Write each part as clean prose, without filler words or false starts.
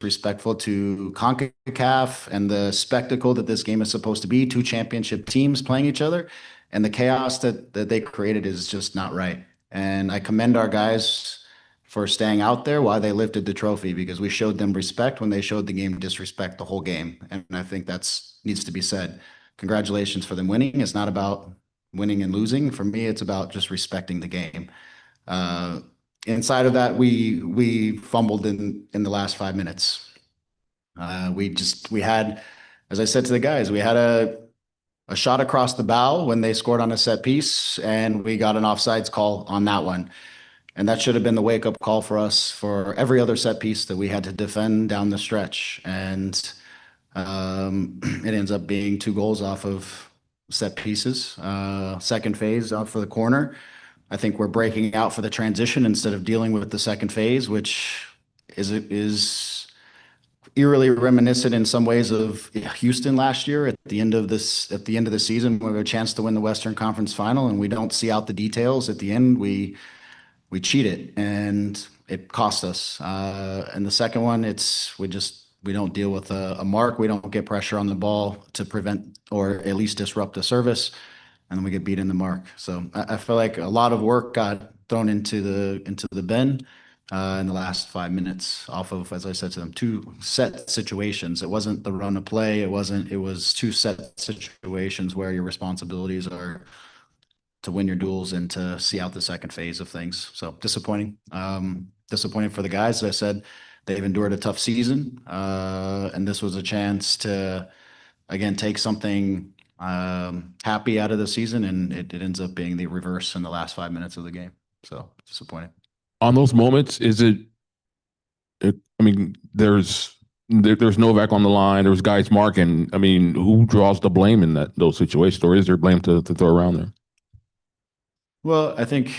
disrespectful to CONCACAF and the spectacle that this game is supposed to be, two championship teams playing each other. And the chaos that they created is just not right. And I commend our guys for staying out there while they lifted the trophy because we showed them respect when they showed the game disrespect the whole game. And I think that's needs to be said. Congratulations for them winning. It's not about winning and losing. For me, it's about just respecting the game. Uh, Inside of that, we fumbled in the last 5 minutes. We had, as I said to the guys, we had a shot across the bow when they scored on a set piece, and we got an offsides call on that one. And that should have been the wake up call for us for every other set piece that we had to defend down the stretch. And it ends up being 2 goals off of set pieces. Second phase out for the corner. I think we're breaking out for the transition instead of dealing with the second phase, which is eerily reminiscent in some ways of Houston last year at the end of the season, we have a chance to win the Western Conference Final, and we don't see out the details at the end. We cheat it, and it cost us. And the second one, we don't deal with a mark. We don't get pressure on the ball to prevent or at least disrupt the service, and then we get beat in the mark. So I feel like a lot of work got thrown into the bin in the last 5 minutes off of, as I said to them, two set situations. It wasn't the run of play. It was two set situations where your responsibilities are to win your duels and to see out the second phase of things. So disappointing. Disappointing for the guys. As I said, they've endured a tough season. And this was a chance to, again, take something happy out of the season, and it ends up being the reverse in the last 5 minutes of the game. So disappointing. On those moments, I mean, there's Novak on the line, there's guys marking. I mean, who draws the blame in those situations, or is there blame to throw around there? Well, I think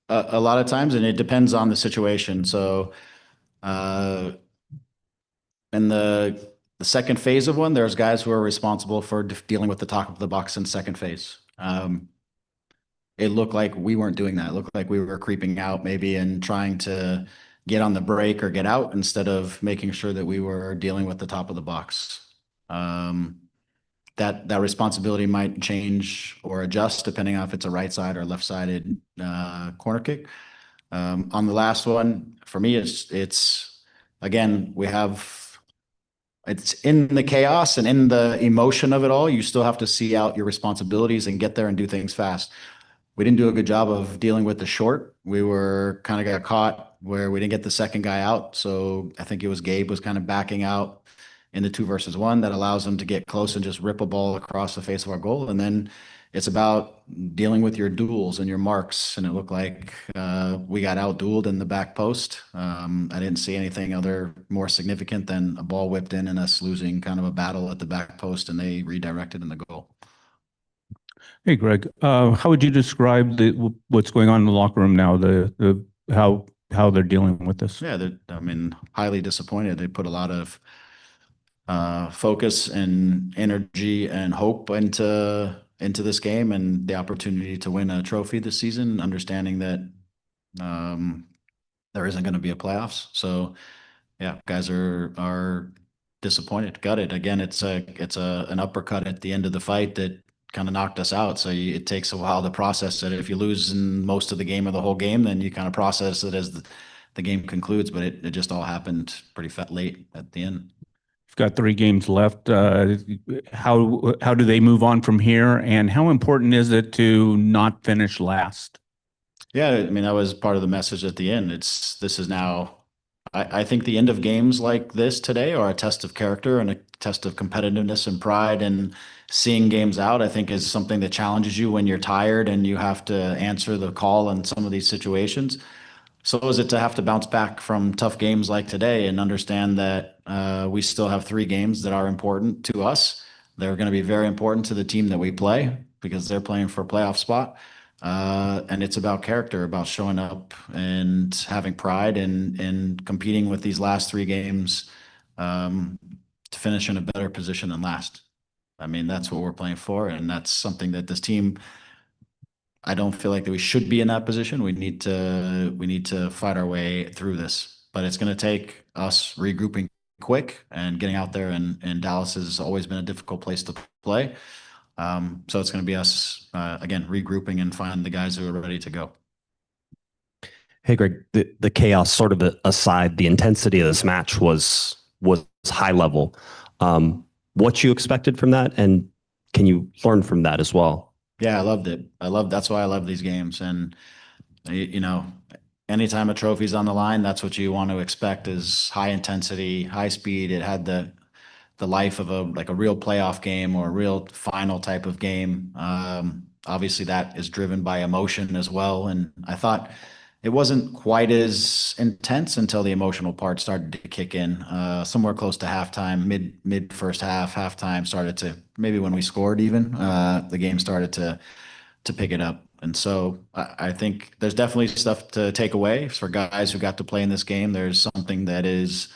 a lot of times, and it depends on the situation. So, in the second phase of one, there's guys who are responsible for dealing with the top of the box in second phase. It looked like we weren't doing that. It looked like we were creeping out maybe and trying to get on the break or get out instead of making sure that we were dealing with the top of the box. That responsibility might change or adjust depending on if it's a right side or left-sided corner kick. On the last one, for me, it's again, it's in the chaos and in the emotion of it all. You still have to see out your responsibilities and get there and do things fast. We didn't do a good job of dealing with the short. We were kind of got caught where we didn't get the second guy out. So I think it was Gabe was kind of backing out in the 2 versus 1 that allows them to get close and just rip a ball across the face of our goal. And then it's about dealing with your duels and your marks. And it looked like we got out-dueled in the back post. I didn't see anything more significant than a ball whipped in and us losing kind of a battle at the back post, and they redirected in the goal. Hey, Greg, how would you describe what's going on in the locker room now? How they're dealing with this? Yeah, I mean, highly disappointed. They put a lot of focus and energy and hope into this game and the opportunity to win a trophy this season, understanding that there isn't going to be a playoffs. So, yeah, guys are disappointed, gutted. Again, it's an uppercut at the end of the fight that kind of knocked us out. So it takes a while to process it. If you lose in most of the game or the whole game, then you kind of process it as the game concludes. But it just all happened pretty late at the end. We've got 3 games left. How do they move on from here? And how important is it to not finish last? Yeah, I mean, that was part of the message at the end. This is now, I think the end of games like this today are a test of character and a test of competitiveness and pride, and seeing games out, I think, is something that challenges you when you're tired and you have to answer the call in some of these situations. So is it to have to bounce back from tough games like today and understand that we still have 3 games that are important to us. They're going to be very important to the team that we play because they're playing for a playoff spot. And it's about character, about showing up and having pride and competing with these last 3 games to finish in a better position than last. I mean, that's what we're playing for, and that's something that this team, I don't feel like that we should be in that position. We need to fight our way through this. but it's going to take us regrouping quick and getting out there. And Dallas has always been a difficult place to play. So it's going to be us, again, regrouping and finding the guys who are ready to go. Hey, Greg, the chaos sort of aside, the intensity of this match was high level. What you expected from that, and can you learn from that as well? Yeah, I loved it. That's why I love these games. And you know, anytime a trophy's on the line, that's what you want to expect is high intensity, high speed. It had the life of a real playoff game or a real final type of game. Obviously, that is driven by emotion as well. And I thought it wasn't quite as intense until the emotional part started to kick in. Somewhere close to halftime, mid first half, halftime started to maybe when we scored even the game started to pick it up. And so I think there's definitely stuff to take away for guys who got to play in this game. There's something that is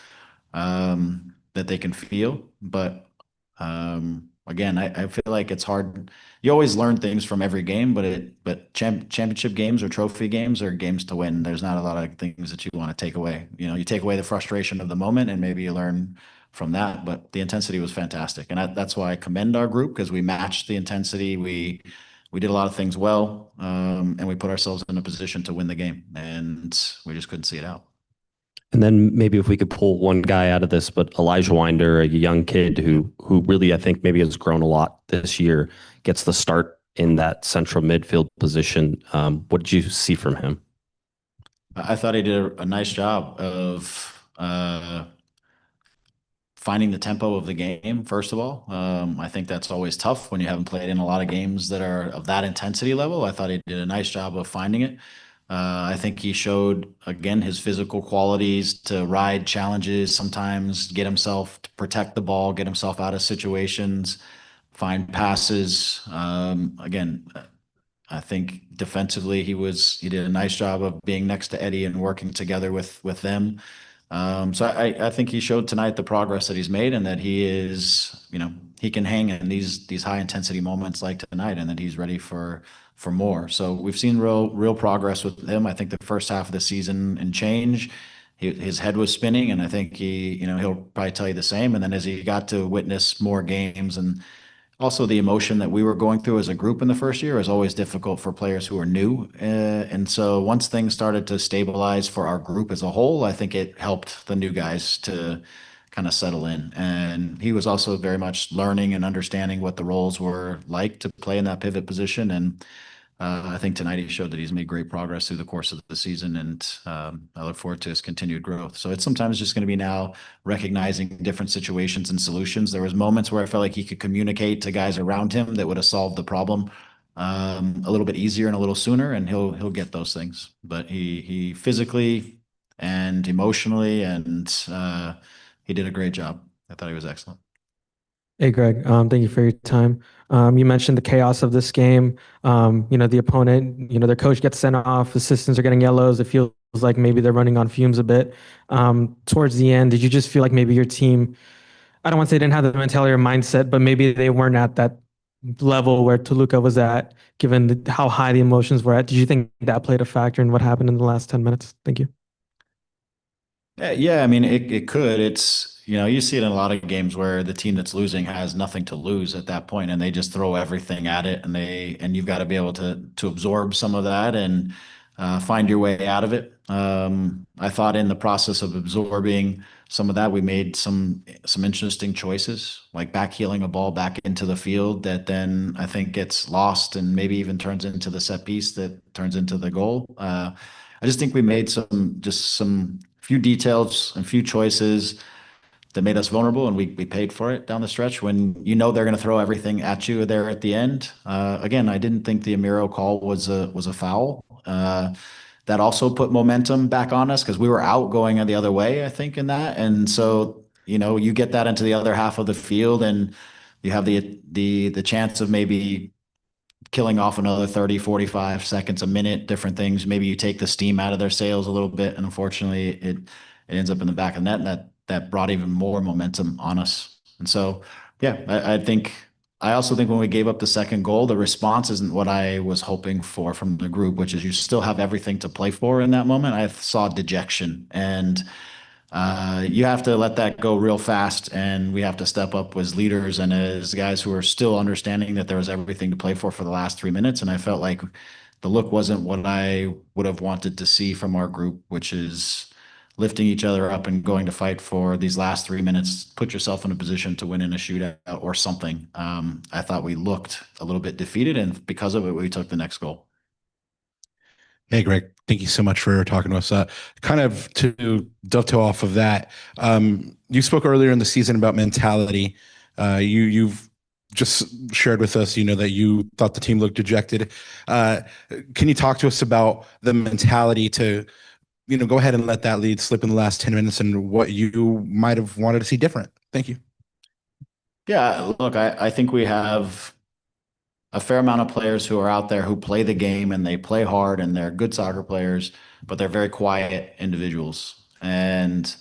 that they can feel. But again, I feel like it's hard. You always learn things from every game, but championship games or trophy games are games to win. There's not a lot of things that you want to take away. You take away the frustration of the moment, and maybe you learn from that. But the intensity was fantastic, and that's why I commend our group because we matched the intensity. We did a lot of things well, and we put ourselves in a position to win the game, and we just couldn't see it out. And then maybe if we could pull one guy out of this, but Elijah Winder, a young kid who really I think maybe has grown a lot this year, gets the start in that central midfield position. What did you see from him? I thought he did a nice job of finding the tempo of the game, first of all. I think that's always tough when you haven't played in a lot of games that are of that intensity level. I thought he did a nice job of finding it. I think he showed, again, his physical qualities to ride challenges, sometimes get himself to protect the ball, get himself out of situations, find passes. Again, I think defensively he did a nice job of being next to Eddie and working together with them. So I think he showed tonight the progress that he's made and that he is, he can hang in these high intensity moments like tonight and that he's ready for more. So we've seen real progress with him. I think the first half of the season and change, his head was spinning, and I think he'll probably tell you the same. And then as he got to witness more games and also the emotion that we were going through as a group in the first year is always difficult for players who are new. And so once things started to stabilize for our group as a whole, I think it helped the new guys to kind of settle in. And he was also very much learning and understanding what the roles were like to play in that pivot position. And I think tonight he showed that he's made great progress through the course of the season, and I look forward to his continued growth. So it's sometimes just going to be now recognizing different situations and solutions. There was moments where I felt like he could communicate to guys around him that would have solved the problem a little bit easier and a little sooner, and he'll get those things. But he physically and emotionally, and he did a great job. I thought he was excellent. Hey, Greg, thank you for your time. You mentioned the chaos of this game. The opponent, their coach gets sent off, assistants are getting yellows. It feels like maybe they're running on fumes a bit. Towards the end, did you just feel like maybe your team, I don't want to say they didn't have the mentality or mindset, but maybe they weren't at that level where Toluca was at, given how high the emotions were at? Did you think that played a factor in what happened in the last 10 minutes? Thank you. Yeah, I mean, it could. It's, you see it in a lot of games where the team that's losing has nothing to lose at that point and they just throw everything at it and you've got to be able to absorb some of that and find your way out of it. I thought in the process of absorbing some of that, we made some interesting choices, like backheeling a ball back into the field that then I think gets lost and maybe even turns into the set piece that turns into the goal. I just think we made some few details and few choices that made us vulnerable, and we paid for it down the stretch when they're going to throw everything at you there at the end. Again, I didn't think the Amiro call was a foul. That also put momentum back on us because we were out going the other way, I think, in that. And so, you get that into the other half of the field and you have the chance of maybe killing off another 30, 45 seconds, a minute, different things. Maybe you take the steam out of their sails a little bit, and unfortunately it ends up in the back of the net, and that brought even more momentum on us. And so, yeah, I think I also think when we gave up the second goal, the response isn't what I was hoping for from the group, which is you still have everything to play for in that moment. I saw dejection, and you have to let that go real fast, and we have to step up as leaders and as guys who are still understanding that there was everything to play for the last 3 minutes. And I felt like the look wasn't what I would have wanted to see from our group, which is lifting each other up and going to fight for these last 3 minutes. Put yourself in a position to win in a shootout or something. I thought we looked a little bit defeated, and because of it, we took the next goal. Hey, Greg, thank you so much for talking to us. Kind of to dovetail off of that, you spoke earlier in the season about mentality. You've just shared with us, that you thought the team looked dejected. Can you talk to us about the mentality to, go ahead and let that lead slip in the last 10 minutes and what you might have wanted to see different? Thank you. Yeah, look, I think we have a fair amount of players who are out there who play the game and they play hard and they're good soccer players, but they're very quiet individuals. And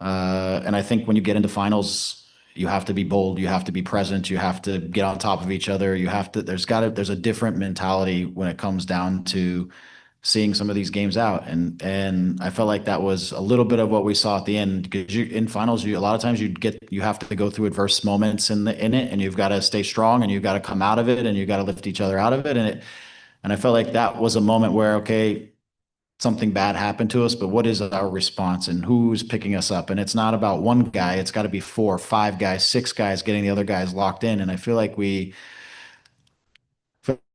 I think when you get into finals, you have to be bold, you have to be present, you have to get on top of each other. There's a different mentality when it comes down to seeing some of these games out. And I felt like that was a little bit of what we saw at the end, because in finals, a lot of times you have to go through adverse moments in it, and you've got to stay strong and you've got to come out of it and you've got to lift each other out of it. And I felt like that was a moment where, okay, something bad happened to us, but what is our response and who's picking us up? And it's not about one guy. It's got to be 4, 5 guys, 6 guys getting the other guys locked in. And I feel like we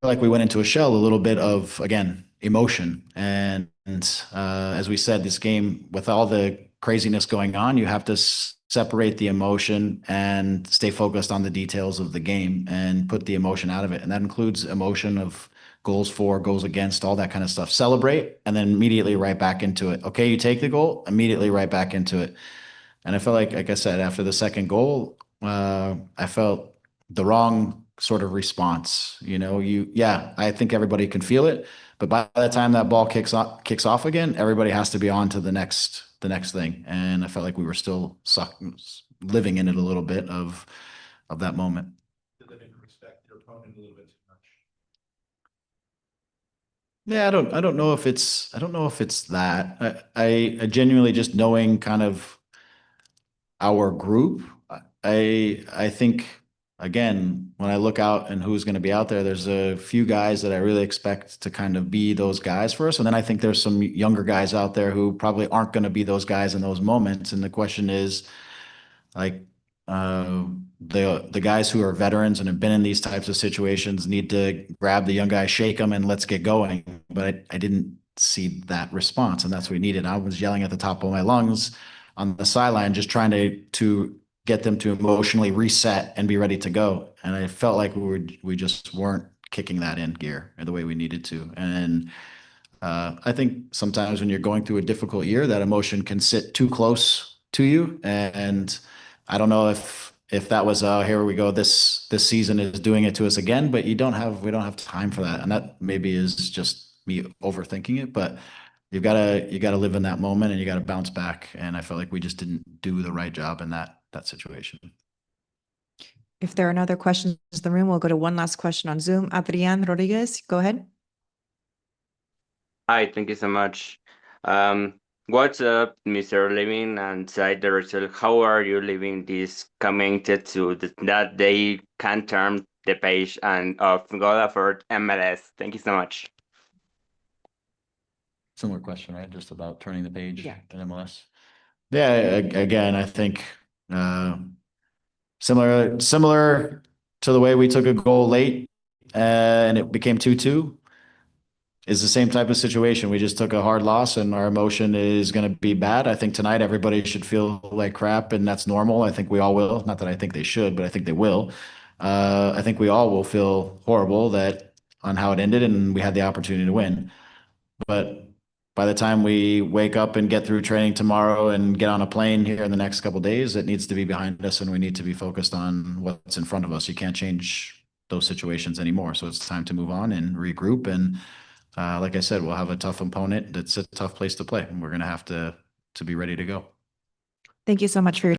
went into a shell a little bit of, again, emotion. And as we said, this game, with all the craziness going on, you have to separate the emotion and stay focused on the details of the game and put the emotion out of it. And that includes emotion of goals for, goals against, all that kind of stuff. Celebrate and then immediately right back into it. Okay, you take the goal, immediately right back into it. And I felt like I said, after the second goal, I felt the wrong sort of response. I think everybody can feel it, but by the time that ball kicks off again, everybody has to be on to the next thing. And I felt like we were still living in it a little bit of that moment. Did they respect their opponent a little bit too much? Yeah, I don't know if it's that. I genuinely, just knowing kind of our group, I think, again, when I look out and who's going to be out there, there's a few guys that I really expect to kind of be those guys for us. And then I think there's some younger guys out there who probably aren't going to be those guys in those moments. And the question is, like, the guys who are veterans and have been in these types of situations need to grab the young guy, shake them, and let's get going. But I didn't see that response, and that's what we needed. I was yelling at the top of my lungs on the sideline, just trying to get them to emotionally reset and be ready to go. And I felt like we just weren't kicking that in gear the way we needed to. And I think sometimes when you're going through a difficult year, that emotion can sit too close to you. And I don't know if that was, here we go, this season is doing it to us again, but we don't have time for that. And that maybe is just me overthinking it, but you gotta live in that moment and you gotta bounce back. And I felt like we just didn't do the right job in that situation. If there are no other questions in the room, we'll go to one last question on Zoom. Adrian Rodriguez, go ahead. Hi, thank you so much. What's up, Mr. Living and Side the result? How are you living this commented to that they can turn the page and of God for MLS? Thank you so much. Similar question, right? Just about turning the page Yeah. in MLS. Yeah, again, I think similar to the way we took a goal late and it became 2-2 is the same type of situation. We just took a hard loss and our emotion is going to be bad. I think tonight everybody should feel like crap, and that's normal. I think we all will. Not that I think they should, but I think they will. I think we all will feel horrible on how it ended, and we had the opportunity to win. But by the time we wake up and get through training tomorrow and get on a plane here in the next couple of days, it needs to be behind us and we need to be focused on what's in front of us. You can't change those situations anymore. So it's time to move on and regroup. And like I said, we'll have a tough opponent. That's a tough place to play, and we're going to have to be ready to go. Thank you so much for your